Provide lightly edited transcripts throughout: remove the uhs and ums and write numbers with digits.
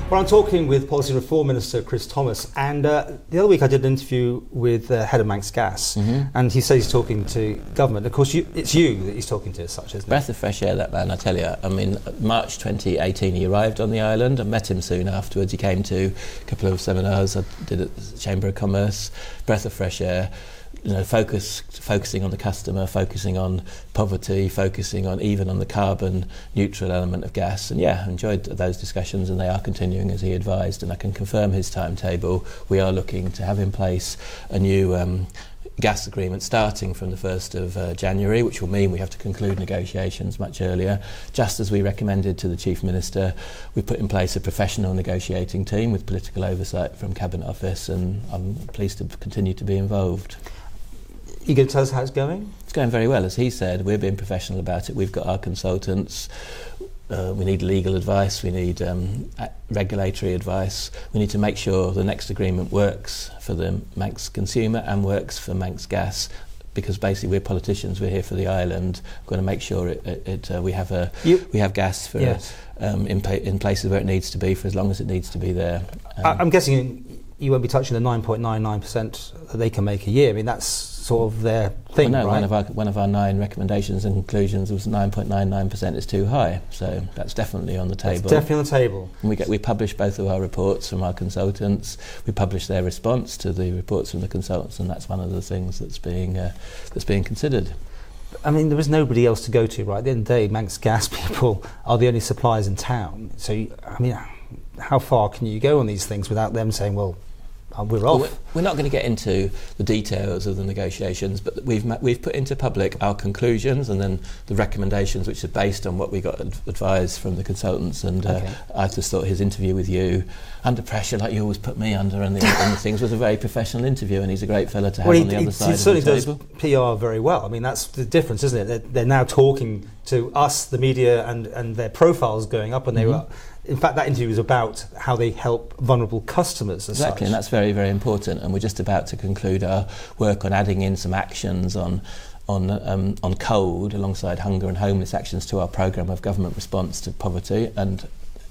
Well, I'm talking with Policy Reform Minister Chris Thomas, and the other week I did an interview with the head of Manx Gas, and he says he's talking to government. Of course, it's you that he's talking to as such, isn't it? Breath of fresh air, that man, I tell you. I mean, March 2018 he arrived on the island. I met him soon afterwards. He came to a couple of seminars I did at the Chamber of Commerce. Breath of fresh air. You know, focusing on the customer, focusing on poverty, focusing on even on the carbon neutral element of gas. And yeah, enjoyed those discussions, and they are continuing as he advised, and I can confirm his timetable. We are looking to have in place a new gas agreement starting from the 1st of January, which will mean we have to conclude negotiations much earlier. Just as we recommended to the Chief Minister, we put in place a professional negotiating team with political oversight from Cabinet Office, and I'm pleased to continue to be involved. You going to tell us how it's going? It's going very well. As he said, we're being professional about it. We've got our consultants. We need legal advice. We need regulatory advice. We need to make sure the next agreement works for the Manx consumer and works for Manx Gas, because basically we're politicians. We're here for the island. We're going to make sure we have gas for in places where it needs to be for as long as it needs to be there. I'm guessing you won't be touching the 9.99% that they can make a year. I mean, that's sort of their thing, well, no, right? One of our 9 recommendations and conclusions was 9.99% is too high, so that's definitely on the table. It's definitely on the table. And we publish both of our reports from our consultants. We publish their response to the reports from the consultants, and that's one of the things that's being considered. I mean, there is nobody else to go to, right? At the end of the day, Manx Gas people are the only suppliers in town. So, I mean, how far can you go on these things without them saying, well, we're off? Well, we're not going to get into the details of the negotiations, but we've put into public our conclusions and then the recommendations, which are based on what we got advised from the consultants. And I just thought his interview with you, under pressure, like you always put me under, and the things, was a very professional interview, and he's a great fella to have on the other side of the table. He certainly does PR very well. I mean, that's the difference, isn't it? They're now talking to us, the media, and their profiles going up, and they were. In fact, that interview was about how they help vulnerable customers. Exactly, and that's very, very important. And we're just about to conclude our work on adding in some actions on cold alongside hunger and homeless actions to our programme of government response to poverty. And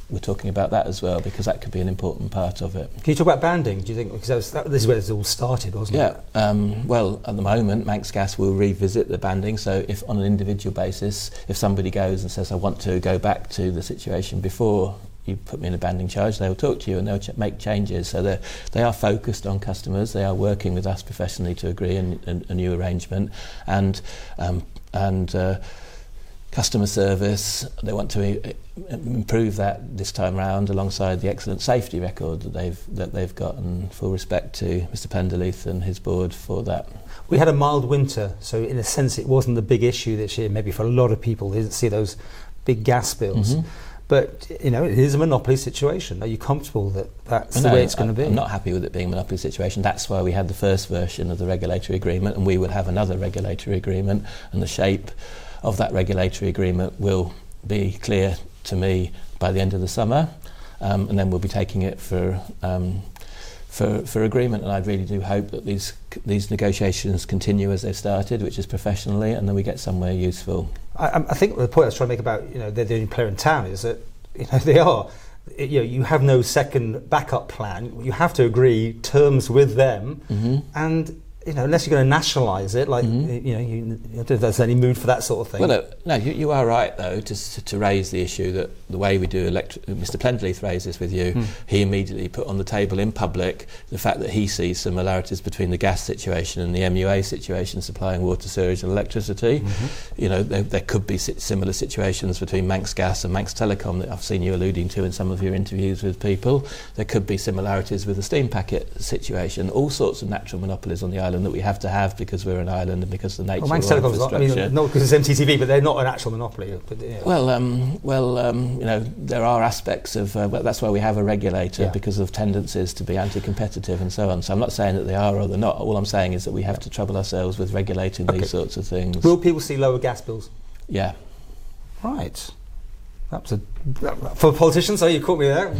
we're talking about that as well, because that could be an important part of it. Can you talk about banding, do you think? Because this is where it all started, wasn't it? Yeah, well, at the moment, Manx Gas will revisit the banding. So if on an individual basis, if somebody goes and says, I want to go back to the situation before you put me in a banding charge, they'll talk to you and they'll make changes. So they are focused on customers. They are working with us professionally to agree a new arrangement. And customer service, they want to improve that this time round alongside the excellent safety record that they've got, and full respect to Mr Penderleith and his board for that. We had a mild winter, so in a sense it wasn't the big issue this year. Maybe for a lot of people they didn't see those big gas bills. But, you know, it is a monopoly situation. Are you comfortable that that's the way it's going to be? I'm not happy with it being a monopoly situation. That's why we had the first version of the regulatory agreement, and we will have another regulatory agreement, and the shape of that regulatory agreement will be clear to me by the end of the summer, and then we'll be taking it for agreement. And I really do hope that these negotiations continue as they've started, which is professionally, and then we get somewhere useful. I think the point I was trying to make about, you know, they're the only player in town is that, you know, they are. You know, you have no second backup plan. You have to agree terms with them, and, you know, unless you're going to nationalise it, like, you know, I don't know if there's any mood for that sort of thing. Well, no, you are right, though, to raise the issue that the way we do Mr Penderleith raised this with you, he immediately put on the table in public the fact that he sees similarities between the gas situation and the MUA situation, supplying water, sewage and electricity. You know, there could be similar situations between Manx Gas and Manx Telecom that I've seen you alluding to in some of your interviews with people. There could be similarities with the steam packet situation, all sorts of natural monopolies on the island that we have to have because we're an island and because of the nature of our infrastructure. I mean, not because it's MTTV, but they're not an actual monopoly. But, yeah. You know, there are aspects of that's why we have a regulator, because of tendencies to be anti-competitive and so on. So I'm not saying that they are or they're not. All I'm saying is that we have to trouble ourselves with regulating these sorts of things. Will people see lower gas bills? Yeah. Right. That was for politicians. So you caught me there.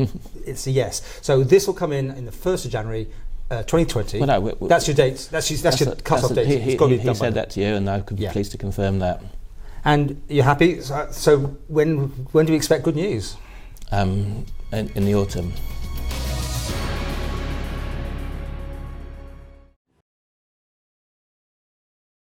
It's a yes. So this will come in the 1st of January. 2020. Well, no, that's your date. That's your cut-off date. He said that to you, and I could be pleased to confirm that. And you're happy? So when do we expect good news? in the autumn.